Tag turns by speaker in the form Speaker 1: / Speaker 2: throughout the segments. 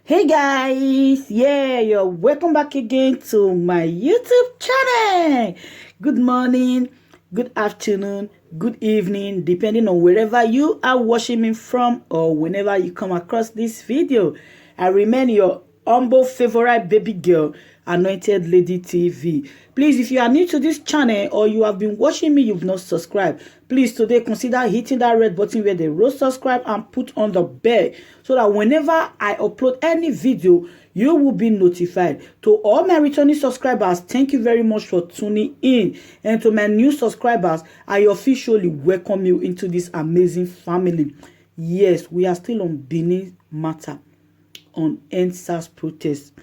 Speaker 1: Hey guys, you're welcome back again to my YouTube channel. Good morning, good afternoon, good evening, depending on wherever you are watching me from or whenever you come across this video. I remain your humble favorite baby girl, Anointed Lady TV. Please, if you are new to this channel or you have been watching me, you've not subscribed, please today consider hitting that red button where they wrote subscribe and put on the bell so that whenever I upload any video, you will be notified. To all my returning subscribers, thank you very much for tuning in. And to my new subscribers, I officially welcome you into this amazing family. Yes, we are still on Benin matter, on Endsars protest.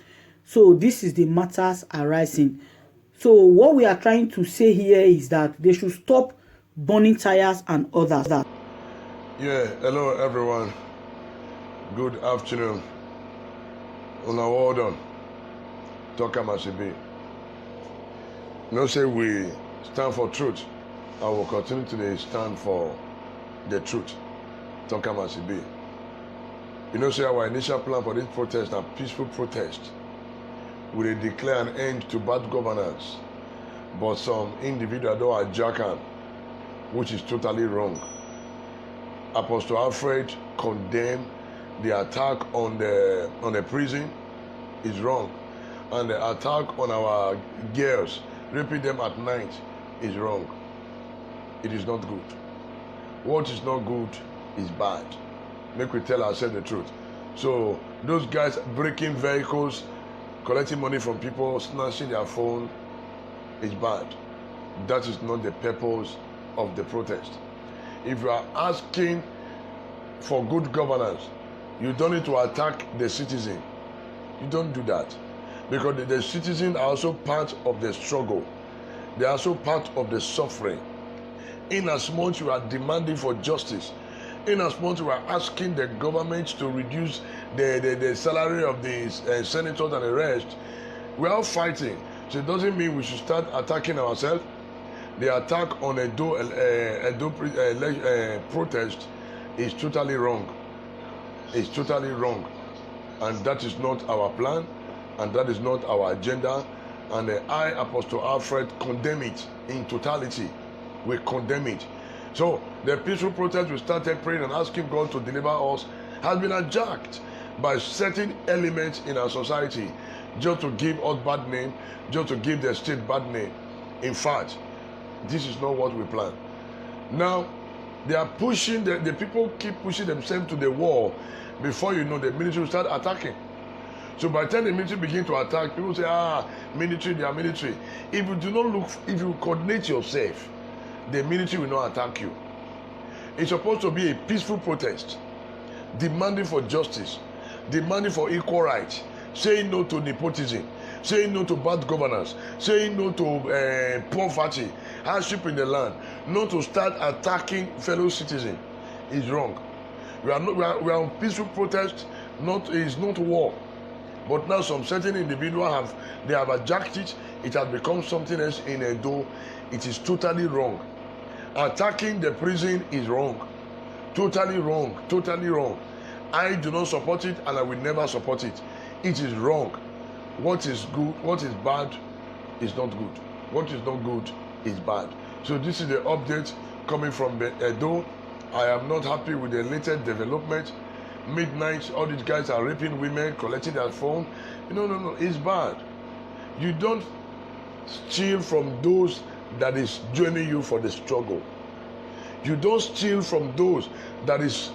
Speaker 1: So this is the matters arising. So what we are trying to say here is that they should stop burning tires and others.
Speaker 2: Yeah, hello everyone. Good afternoon. Una well done. Talk Amasibi. No say we stand for truth. I will continue to stand for the truth. Talk Amasibi. You know, say our initial plan for this protest a peaceful protest. We will declare an end to bad governance. But some individuals don't hijack am, which is totally wrong. Apostle Alfred condemned the attack on the prison is wrong, and the attack on our girls, raping them at night, is wrong. It is not good. What is not good is bad. Make we tell ourselves the truth. So those guys breaking vehicles, collecting money from people, snatching their phone is bad. That is not the purpose of the protest. If you are asking for good governance, you don't need to attack the citizen. You don't do that, because the citizens are also part of the struggle. They are also part of the suffering. In as much you are demanding for justice, in as much you are asking the government to reduce the salary of the senators and the rest, we are all fighting. So it doesn't mean we should start attacking ourselves. The attack on a protest is totally wrong. It's totally wrong. And that is not our plan, and that is not our agenda. And I, Apostle Alfred, condemn it in totality. We condemn it. So the peaceful protest we started praying and asking God to deliver us has been hijacked by certain elements in our society, just to give us bad name, just to give the state bad name. In fact, this is not what we plan. Now, they are pushing, the people keep pushing themselves to the wall. Before you know, the military will start attacking. So by the time the military begin to attack, people say, military, they are military. If you do not look, if you coordinate yourself, the military will not attack you. It's supposed to be a peaceful protest, demanding for justice, demanding for equal rights, saying no to nepotism, saying no to bad governance, saying no to poverty, hardship in the land, not to start attacking fellow citizens. Is wrong. We are on peaceful protest. It's not war. But now some certain individuals have hijacked it. It has become something else in Edo. It is totally wrong. Attacking the prison is wrong. Totally wrong. Totally wrong. I do not support it, and I will never support it. It is wrong. What is good, what is bad is not good. What is not good is bad. So this is the update coming from Edo. I am not happy with the latest development. Midnight, all these guys are raping women, collecting their phone. No, it's bad. You don't steal from those that is joining you for the struggle. You don't steal from those that is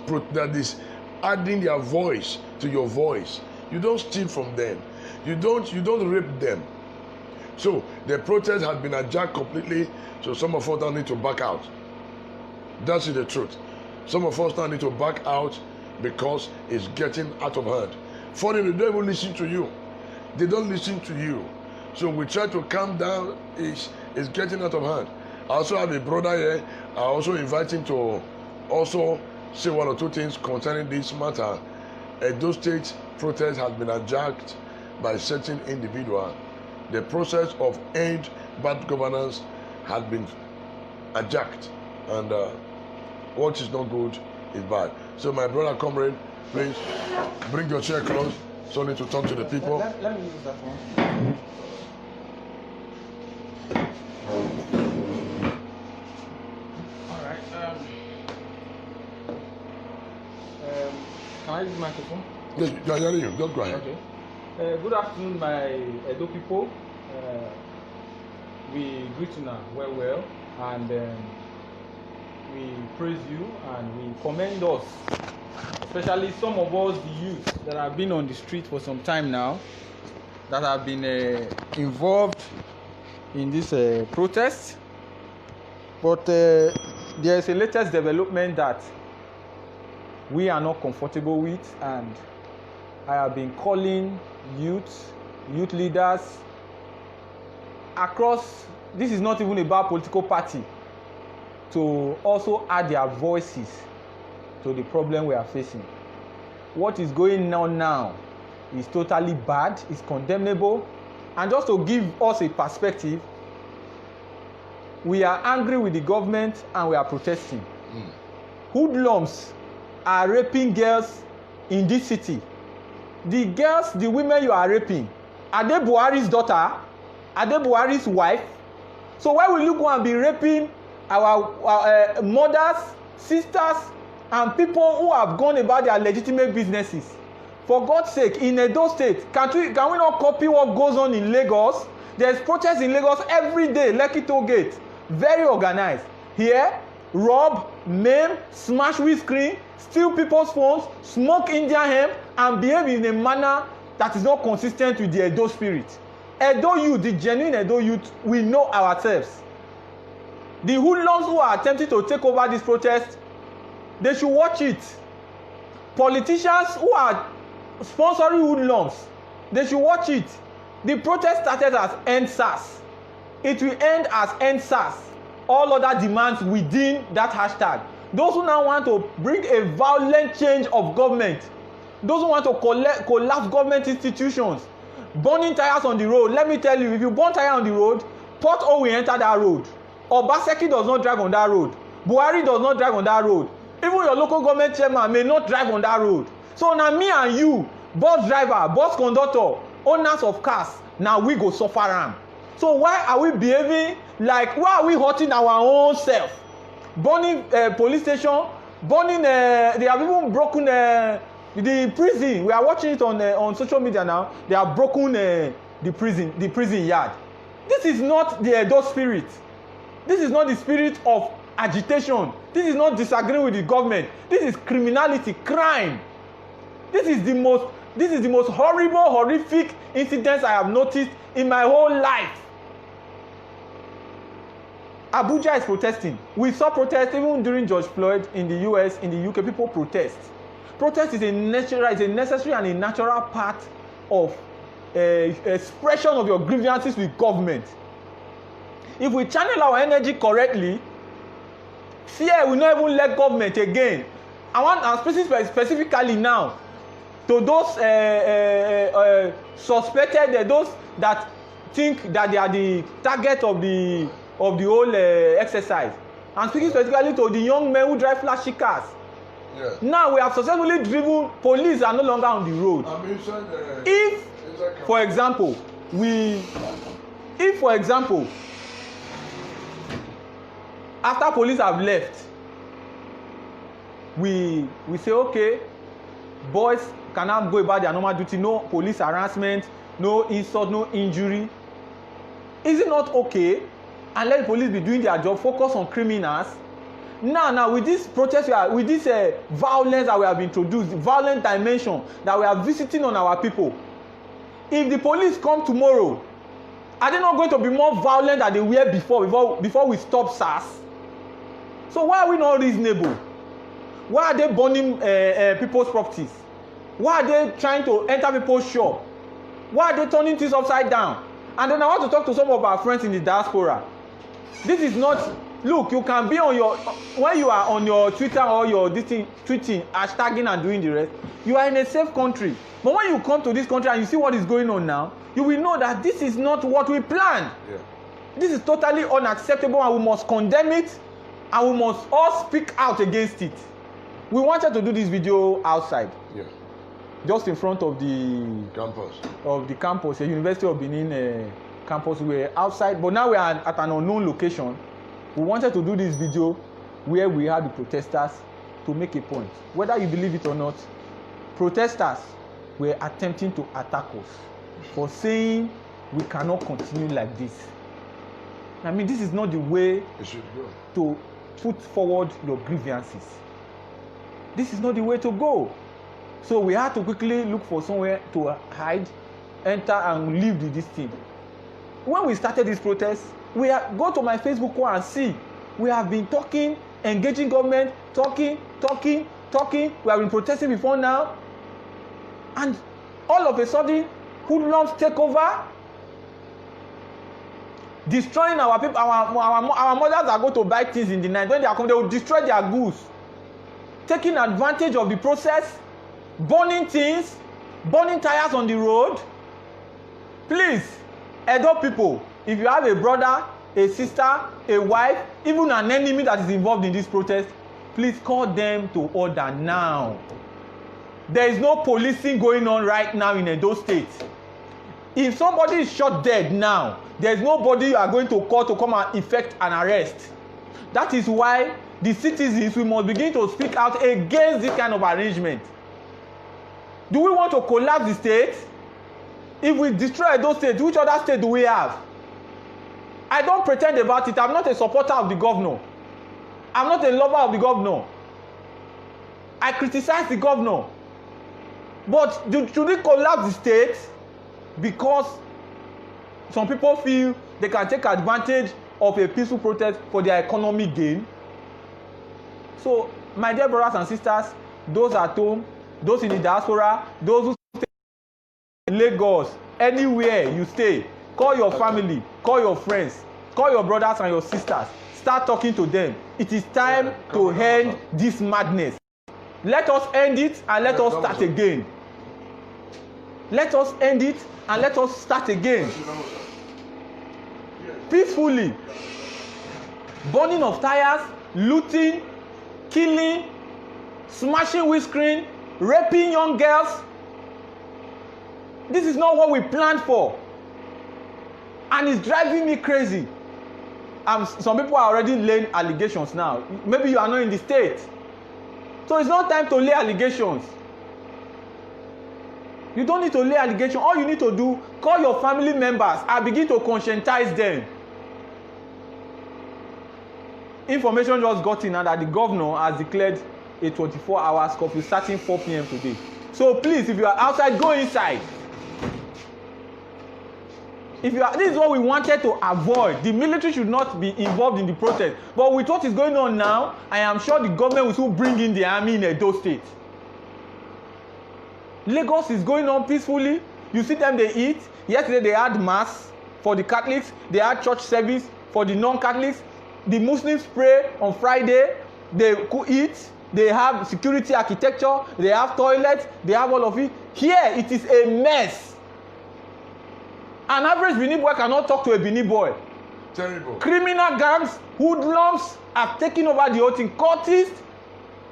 Speaker 2: adding their voice to your voice. You don't steal from them. You don't rape them. So the protest has been hijacked completely. So some of us now need to back out. That's the truth. Some of us now need to back out because it's getting out of hand. Funny, they don't even listen to you. They don't listen to you. So we try to calm down. It's getting out of hand. I also have a brother here. I also invite him to also say one or two things concerning this matter. Edo State protest has been hijacked by certain individuals. The process of end bad governance has been hijacked, and what is not good is bad. So my brother comrade, please bring your chair close. Sonny to talk to the people.
Speaker 3: Let me use that one. All right. Can I use the microphone?
Speaker 2: Yes, you are hearing you. Just go ahead.
Speaker 3: Okay. Good afternoon, my Edo people. We greet you now well, and we praise you and we commend us, especially some of us, the youth that have been on the street for some time now, that have been involved in this protest. But there is a latest development that we are not comfortable with, and I have been calling youth leaders across. This is not even about political party, to also add their voices to the problem we are facing. What is going on now is totally bad, it's condemnable, and just to give us a perspective, we are angry with the government and we are protesting. Hoodlums are raping girls in this city. The girls, the women you are raping, are they Buhari's daughter? Are they Buhari's wife? So why will you go and be raping our mothers, sisters, and people who have gone about their legitimate businesses? For God's sake, in Edo State, can we not copy what goes on in Lagos? There's protests in Lagos every day, Lekki Toll Gate, very organized. Here, rob, maim, smash windscreen, steal people's phones, smoke Indian hemp, and behave in a manner that is not consistent with the Edo spirit. Edo youth, the genuine Edo youth, we know ourselves. The hoodlums who are attempting to take over this protest, they should watch it. Politicians who are sponsoring hoodlums, they should watch it. The protest started as Endsars. It will end as Endsars. All other demands within that hashtag. Those who now want to bring a violent change of government, those who want to collapse government institutions, burning tires on the road. Let me tell you, if you burn tire on the road, pothole will enter that road. Obaseki does not drive on that road. Buhari does not drive on that road. Even your local government chairman may not drive on that road. So now me and you, bus driver, bus conductor, owners of cars, now we go suffer am. So why are we behaving like, why are we hurting our own self? Burning police station, burning, they have even broken the prison. We are watching it on social media now. They have broken the prison yard. This is not the Edo spirit. This is not the spirit of agitation. This is not disagreeing with the government. This is criminality, crime. This is the most horrible, horrific incidents I have noticed in my whole life. Abuja is protesting. We saw protests even during George Floyd in the US, in the UK. People protest. Protest is a necessary and a natural part of expression of your grievances with government. If we channel our energy correctly, fear will not even let government again. I'm speaking specifically now to those suspected, those that think that they are the target of the whole exercise. I'm speaking specifically to the young men who drive flashy cars. Yeah. Now we have successfully driven. Police are no longer on the road. If, for example, after police have left, we say, okay, boys can now go about their normal duty, no police harassment, no insult, no injury. Is it not okay? And let the police be doing their job, focus on criminals. Now with this protest, with this violence that we have introduced, the violent dimension that we are visiting on our people, if the police come tomorrow, are they not going to be more violent than they were before we stop SARS? So why are we not reasonable? Why are they burning people's properties? Why are they trying to enter people's shop? Why are they turning things upside down? And then I want to talk to some of our friends in the diaspora. This is not, look, you can be on your, when you are on your Twitter or your tweeting, hashtagging and doing the rest, you are in a safe country. But when you come to this country and you see what is going on now, you will know that this is not what we planned. Yeah. This is totally unacceptable and we must condemn it and we must all speak out against it. We wanted to do this video outside. Yeah. just in front of the campus, the University of Benin campus. We were outside, but now we are at an unknown location. We wanted to do this video where we had the protesters to make a point. Whether you believe it or not, protesters were attempting to attack us for saying we cannot continue like this. I mean, this is not the way to put forward your grievances. This is not the way to go. So we had to quickly look for somewhere to hide, enter and leave this thing. When we started this protest, go to my Facebook wall and see. We have been talking, engaging government, talking. We have been protesting before now. And all of a sudden, hoodlums take over, destroying our people. Our mothers are going to buy things in the night. When they are coming, they will destroy their goods, taking advantage of the process, burning things, burning tires on the road. Please, Edo people, if you have a brother, a sister, a wife, even an enemy that is involved in this protest, please call them to order now. There is no policing going on right now in Edo State. If somebody is shot dead now, there is nobody you are going to call to come and effect an arrest. That is why the citizens, we must begin to speak out against this kind of arrangement. Do we want to collapse the state? If we destroy Edo State, which other state do we have? I don't pretend about it. I'm not a supporter of the governor. I'm not a lover of the governor. I criticize the governor. But should we collapse the state because some people feel they can take advantage of a peaceful protest for their economic gain? So, my dear brothers and sisters, those at home, those in the diaspora, those who stay in Lagos, anywhere you stay, call your family, call your friends, call your brothers and your sisters, start talking to them. It is time to end this madness. Let us end it and let us start again. Let us end it and let us start again. Peacefully. Burning of tires, looting, killing, smashing windscreen, raping young girls. This is not what we planned for. And it's driving me crazy. Some people are already laying allegations now. Maybe you are not in the state. So it's not time to lay allegations. You don't need to lay allegations. All you need to do, call your family members and begin to conscientize them. Information just got in now that the governor has declared a 24-hour curfew starting 4 p.m. today. So please, if you are outside, go inside. This is what we wanted to avoid. The military should not be involved in the protest. But with what is going on now, I am sure the government will soon bring in the army in Edo State. Lagos is going on peacefully. You see them, they eat. Yesterday they had mass for the Catholics. They had church service for the non-Catholics. The Muslims pray on Friday. They could eat. They have security architecture. They have toilets. They have all of it. Here, it is a mess. An average Benin boy cannot talk to a Benin boy.
Speaker 2: Terrible. Criminal
Speaker 3: gangs, hoodlums have taken over the whole thing. Cultists,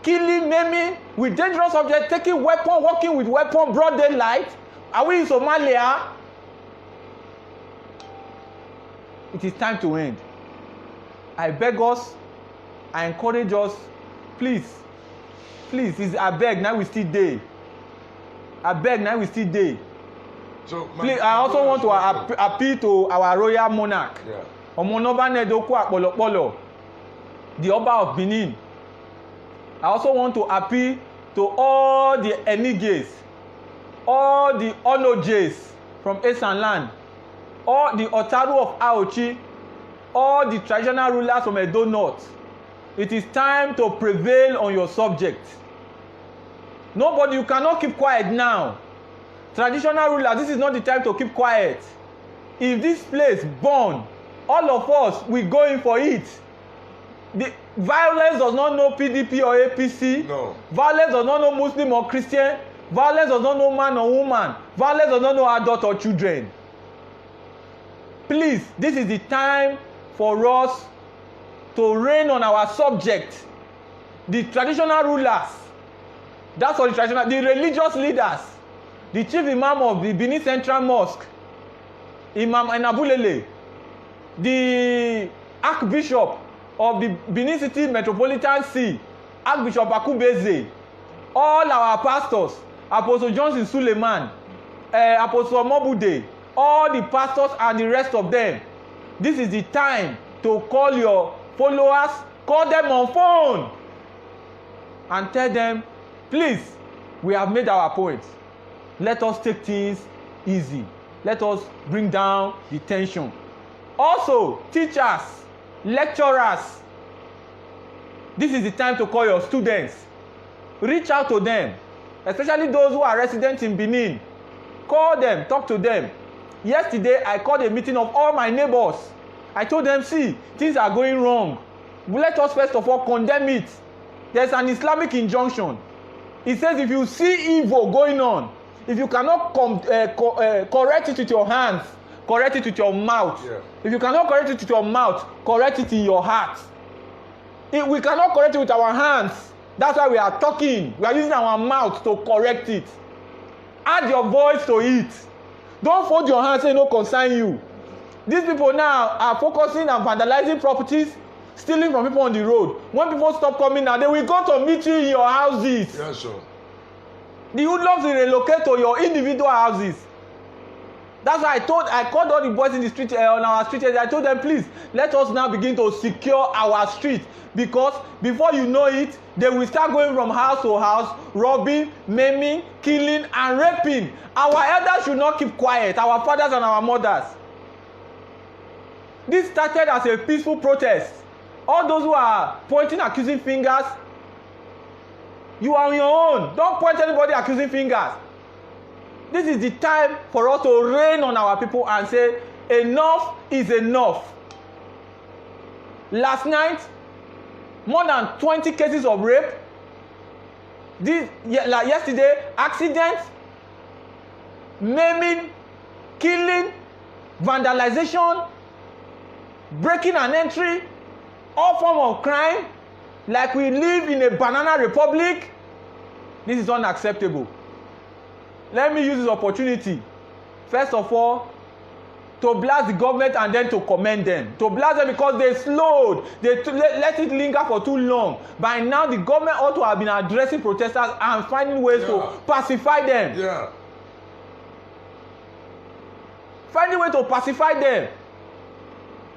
Speaker 3: killing, maiming, with dangerous objects, taking weapon, walking with weapon, broad daylight. Are we in Somalia? It is time to end. I beg us, I encourage us, please, I beg, now we still dey. I beg, now we still dey.
Speaker 2: So,
Speaker 3: please, I also want to appeal to our royal monarch. Omonoba Nedoku Akpolokpolo, the Oba of Benin. I also want to appeal to all the Eniges, all the Onojes from Esan land, all the Otaru of Aochi, all the traditional rulers from Edo North. It is time to prevail on your subject. Nobody, you cannot keep quiet now. Traditional rulers, this is not the time to keep quiet. If this place burn, all of us, we go in for it. The violence does not know PDP or APC.
Speaker 2: No.
Speaker 3: Violence does not know Muslim or Christian. Violence does not know man or woman. Violence does not know adult or children. Please, this is the time for us to reign on our subject. The traditional rulers, that's what the traditional, the religious leaders, the chief imam of the Benin Central Mosque, Imam Enabulele, the Archbishop of the Benin City Metropolitan See, Archbishop Akubeze, all our pastors, Apostle Johnson Suleiman, Apostle Mobude, all the pastors and the rest of them. This is the time to call your followers, call them on phone and tell them, please, we have made our point. Let us take things easy. Let us bring down the tension. Also, teachers, lecturers, this is the time to call your students. Reach out to them, especially those who are residents in Benin. Call them, talk to them. Yesterday, I called a meeting of all my neighbors. I told them, see, things are going wrong. Let us first of all condemn it. There's an Islamic injunction. It says if you see evil going on, if you cannot correct it with your hands, correct it with your mouth. Yeah. If you cannot correct it with your mouth, correct it in your heart. If we cannot correct it with our hands, that's why we are talking. We are using our mouth to correct it. Add your voice to it. Don't fold your hands and say no concern you. These people now are focusing on vandalizing properties, stealing from people on the road. When people stop coming now, they will go to meet you in your houses.
Speaker 2: Yes, sir.
Speaker 3: The hoodlums will relocate to your individual houses. That's why I called all the boys in the street, on our street. I told them, please, let us now begin to secure our street. Because before you know it, they will start going from house to house, robbing, maiming, killing, and raping. Our elders should not keep quiet, our fathers and our mothers. This started as a peaceful protest. All those who are pointing, accusing fingers, you are on your own. Don't point anybody accusing fingers. This is the time for us to rain on our people and say, enough is enough. Last night, more than 20 cases of rape. Yesterday, accidents, maiming, killing, vandalization, breaking and entry, all form of crime, like we live in a banana republic. This is unacceptable. Let me use this opportunity, first of all, to blast the government and then to commend them. To blast them because they slowed, they let it linger for too long. By now, the government ought to have been addressing protesters and finding ways to pacify them.
Speaker 2: Yeah.
Speaker 3: Finding ways to pacify them.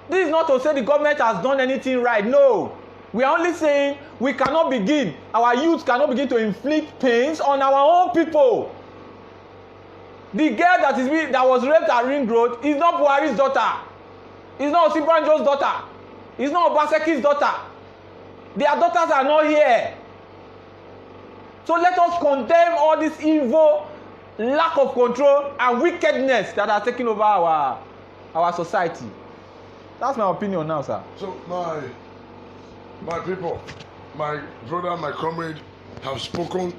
Speaker 3: This is not to say the government has done anything right. No. We are only saying we cannot begin, our youth cannot begin to inflict pains on our own people. The girl that was raped at Ring Road is not Buhari's daughter. It's not Osibanjo's daughter. It's not Obaseki's daughter. Their daughters are not here. So let us condemn all this evil, lack of control, and wickedness that are taking over our society. That's my opinion now, sir.
Speaker 2: So my people, my brother, my comrade have spoken.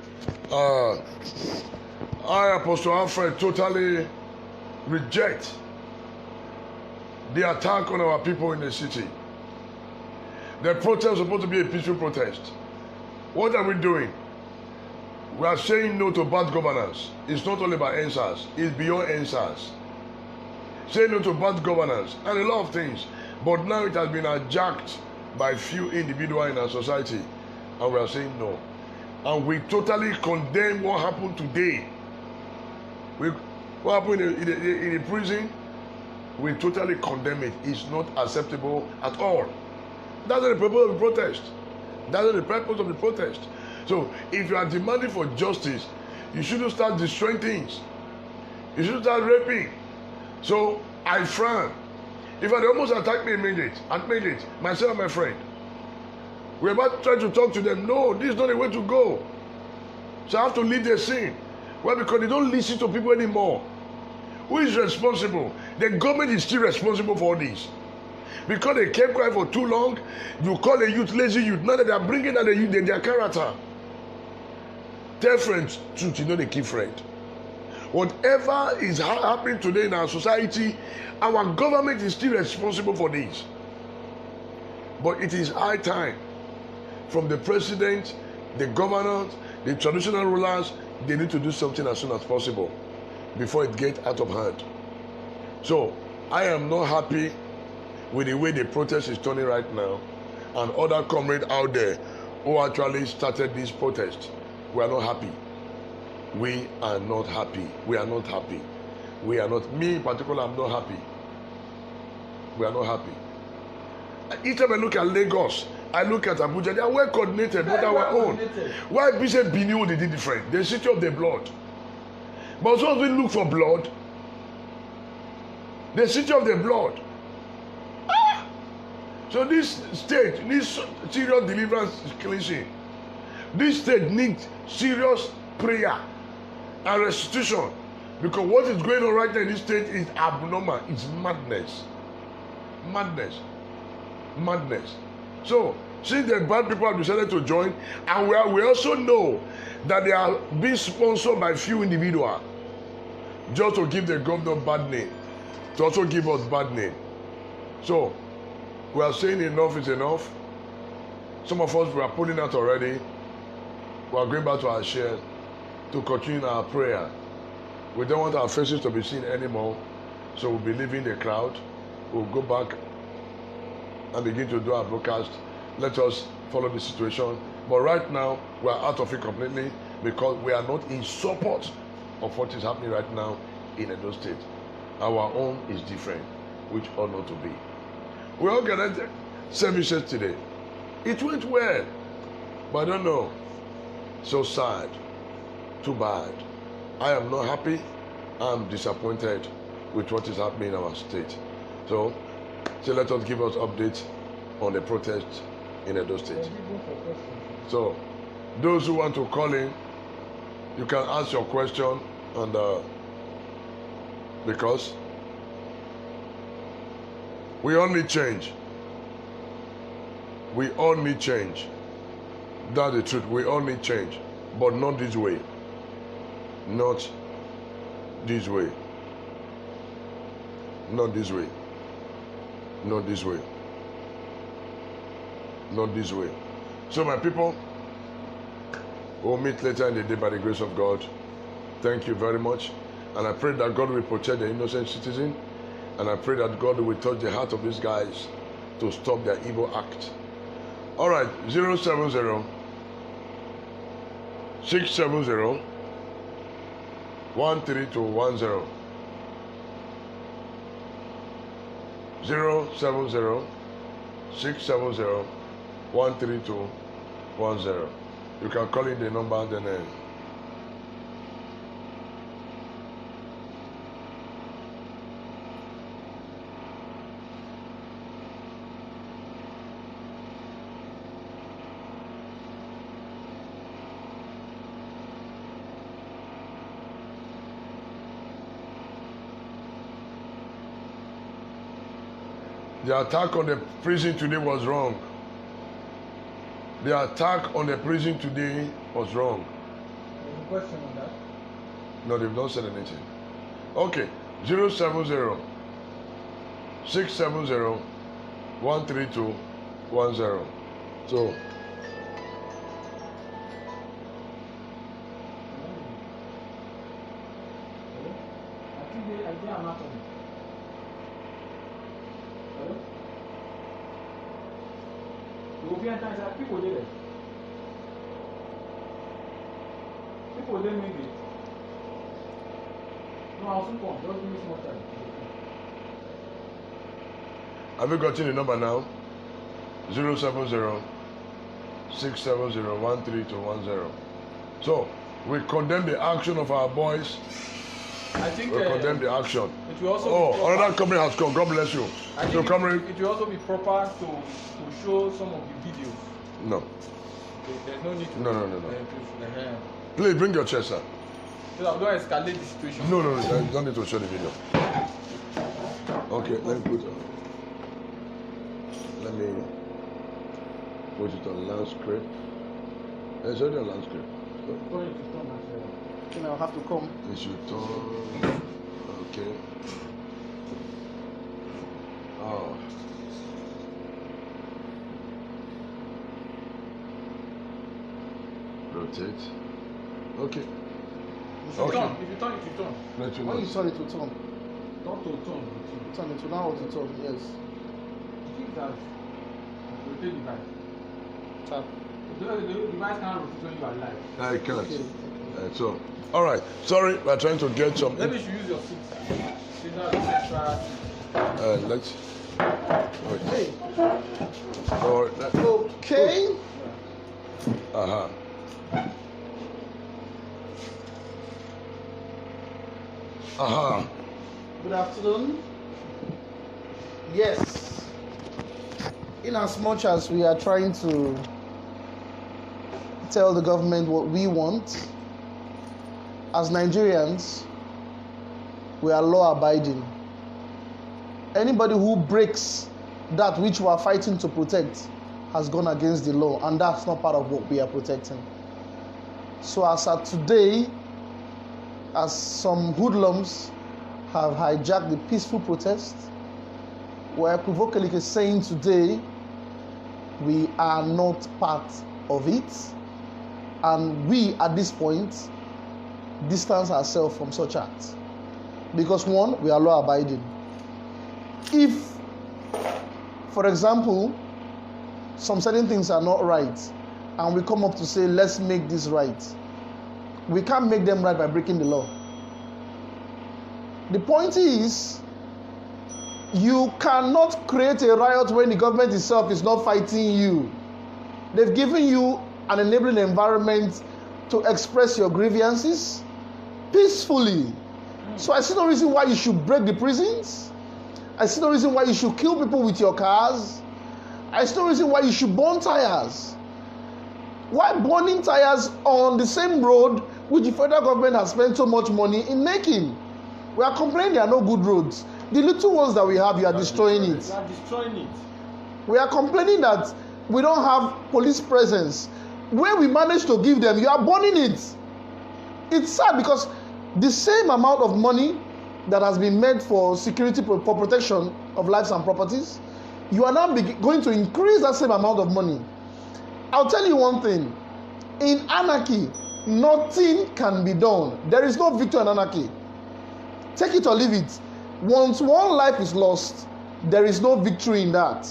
Speaker 2: I, Apostle Alfred, totally reject the attack on our people in the city. The protest is supposed to be a peaceful protest. What are we doing? We are saying no to bad governance. It's not only about Endsars, it's beyond Endsars. Saying no to bad governance and a lot of things. But now it has been hijacked by few individuals in our society. And we are saying no. And we totally condemn what happened today. What happened in the prison, we totally condemn it. It's not acceptable at all. That's not the purpose of the protest. That's not the purpose of the protest. So if you are demanding for justice, you shouldn't start destroying things. You shouldn't start raping. So I frown. In fact, they almost attacked me immediately, myself and my friend. We're about to try to talk to them. No, this is not the way to go. So I have to leave the scene. Well, because they don't listen to people anymore. Who is responsible? The government is still responsible for this. Because they kept quiet for too long, you call the youth lazy youth. Now that they are bringing out the youth, their character. Tell friends truth, you know they keep friend. Whatever is happening today in our society, our government is still responsible for this. But it is high time from the president, the governors, the traditional rulers, they need to do something as soon as possible. before it gets out of hand. So I am not happy with the way the protest is turning right now, and other comrades out there who actually started this protest. We are not happy. We are not happy. We are not happy. We are not. Me in particular, I'm not happy. We are not happy. Each time I look at Lagos, I look at Abuja, they are well coordinated, not our own. Why Bishop Benin they did different? The city of the blood. But once we look for blood, the city of the blood. So this state needs serious deliverance cleansing. This state needs serious prayer and restitution, because what is going on right now in this state is abnormal. It's madness. Madness. Madness. So since the bad people have decided to join, and we also know that they are being sponsored by few individuals just to give the governor bad name, to also give us bad name. So we are saying enough is enough. Some of us, we are pulling out already. We are going back to our share to continue our prayer. We don't want our faces to be seen anymore, so we'll be leaving the crowd. We'll go back and begin to do our broadcast. Let us follow the situation. But right now, we are out of it completely, because we are not in support of what is happening right now in Edo State. Our own is different, which ought not to be. We organized services today. It went well, but I don't know. So sad. Too bad. I am not happy. I'm disappointed with what is happening in our state. So let us give us updates on the protest in Edo State. So those who want to call in, you can ask your question, and because we all need change. We all need change. That's the truth. We all need change, but not this way. Not this way. Not this way. Not this way. Not this way. So my people, we'll meet later in the day by the grace of God. Thank you very much. And I pray that God will protect the innocent citizen. And I pray that God will touch the heart of these guys to stop their evil act. All right, 070 670 13210. 070 670 13210. You can call in the number, then the attack on the prison today was wrong. The attack on the prison today was wrong.
Speaker 3: Any question on that?
Speaker 2: No, they've not said anything. Okay, 070 670 13210. So,
Speaker 3: I think they are anatomy. Hello? You will be times that people did it. People didn't make it. No, I'll soon come. Just give me some time.
Speaker 2: have you gotten the number now? 070 670 13210. So, we condemn the action of our boys.
Speaker 3: I think
Speaker 2: We condemn the action.
Speaker 3: it will also be
Speaker 2: Oh,
Speaker 3: proper.
Speaker 2: another company has come. God bless you.
Speaker 3: I
Speaker 2: So,
Speaker 3: think
Speaker 2: company,
Speaker 3: it will also be proper to show some of the videos.
Speaker 2: no.
Speaker 3: There's no need to.
Speaker 2: No. Please bring your chair, sir.
Speaker 3: So that we don't escalate the situation.
Speaker 2: No, you don't need to show the video. Okay, let me put it on landscape. It's already on landscape.
Speaker 3: So I'll have to come.
Speaker 2: It should turn. Okay. Oh. Rotate. Okay. Okay.
Speaker 3: Turn. If you turn it, you turn.
Speaker 2: Let you know.
Speaker 4: When you turn it to turn.
Speaker 3: Not to turn.
Speaker 4: Turn it to now or to turn, yes.
Speaker 3: I think that rotate device.
Speaker 4: Tap.
Speaker 3: The device can't rotate when you are live.
Speaker 2: I can't.
Speaker 4: Okay.
Speaker 2: So, all right. Sorry, we're trying to get some.
Speaker 3: Maybe you should use your seat. These are the central seat.
Speaker 2: Let's.
Speaker 4: Hey.
Speaker 2: All right.
Speaker 4: Okay.
Speaker 2: Uh-huh. Uh-huh.
Speaker 4: Good afternoon. Yes. In as much as we are trying to tell the government what we want, as Nigerians, we are law abiding. Anybody who breaks that which we are fighting to protect has gone against the law, and that's not part of what we are protecting. So as at today, as some hoodlums have hijacked the peaceful protest, we're equivocally saying today we are not part of it, and we at this point distance ourselves from such acts. Because one, we are law abiding. If, for example, some certain things are not right, and we come up to say, let's make this right, we can't make them right by breaking the law. The point is, you cannot create a riot when the government itself is not fighting you. They've given you an enabling environment to express your grievances peacefully. So I see no reason why you should break the prisons. I see no reason why you should kill people with your cars. I see no reason why you should burn tires. Why burning tires on the same road which the federal government has spent so much money in making? We are complaining there are no good roads. The little ones that we have, you are destroying it.
Speaker 3: You are destroying it.
Speaker 4: We are complaining that we don't have police presence. Where we manage to give them, you are burning it. It's sad because the same amount of money that has been made for security, for protection of lives and properties, you are now going to increase that same amount of money. I'll tell you one thing. In anarchy, nothing can be done. There is no victory in anarchy. Take it or leave it. Once one life is lost, there is no victory in that.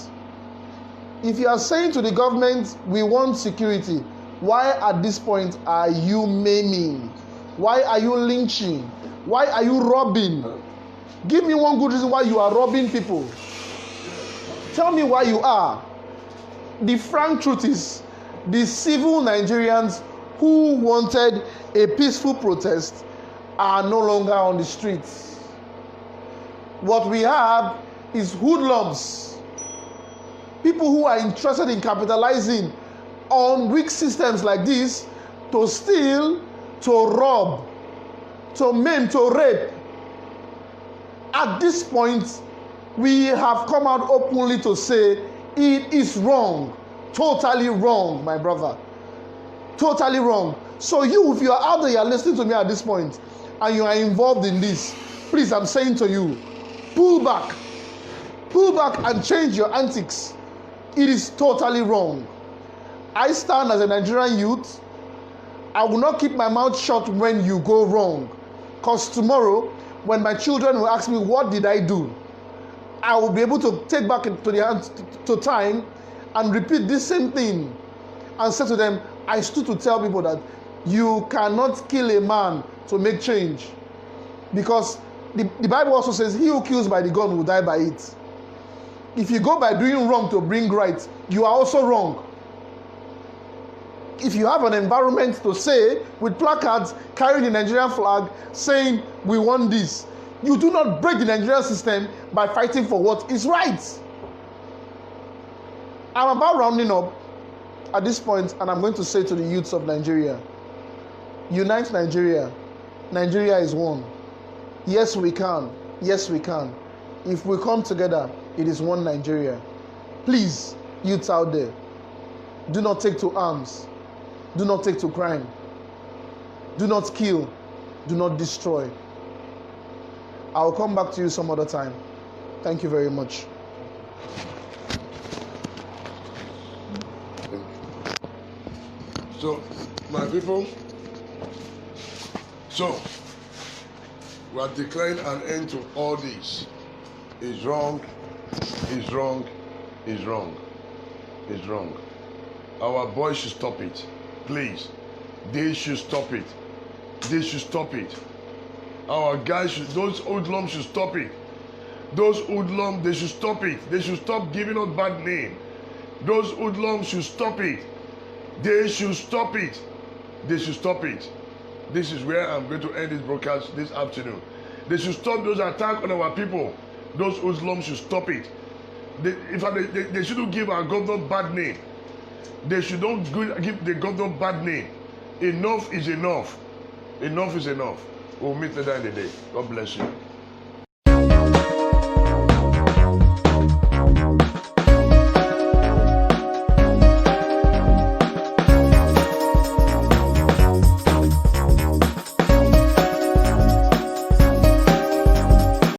Speaker 4: If you are saying to the government, we want security, why at this point are you maiming? Why are you lynching? Why are you robbing? Give me one good reason why you are robbing people. Tell me why you are. The frank truth is, the civil Nigerians who wanted a peaceful protest are no longer on the streets. What we have is hoodlums, people who are interested in capitalizing on weak systems like this to steal, to rob, to maim, to rape. At this point, we have come out openly to say it is wrong, totally wrong, my brother, totally wrong. So you, if you are out there, you are listening to me at this point, and you are involved in this, please, I'm saying to you, pull back and change your antics. It is totally wrong. I stand as a Nigerian youth. I will not keep my mouth shut when you go wrong, because tomorrow when my children will ask me what did I do, I will be able to take back to the hand to time and repeat this same thing and say to them, I stood to tell people that you cannot kill a man to make change, because the Bible also says he who kills by the gun will die by it. If you go by doing wrong to bring right, you are also wrong. If you have an environment to say with placards carrying the Nigerian flag saying we want this, you do not break the Nigerian system by fighting for what is right. I'm about rounding up at this point, and I'm going to say to the youths of Nigeria, unite Nigeria. Nigeria is one. Yes, we can. Yes, we can. If we come together, it is one Nigeria. Please, youths out there, do not take to arms. Do not take to crime. Do not kill. Do not destroy. I will come back to you some other time. Thank you very much.
Speaker 2: So, my people, So, we are declaring an end to all this. It's wrong, it's wrong, it's wrong, it's wrong. Our boys should stop it. Please. They should stop it. They should stop it. Our guys should, those hoodlums should stop it. Those hoodlums, they should stop it. They should stop giving us bad name. Those hoodlums should stop it. They should stop it. They should stop it. This is where I'm going to end this broadcast this afternoon. They should stop those attacks on our people. Those hoodlums should stop it. They shouldn't give our governor bad name. They should not give the governor bad name. Enough is enough. Enough is enough. We'll meet later in the day. God bless you.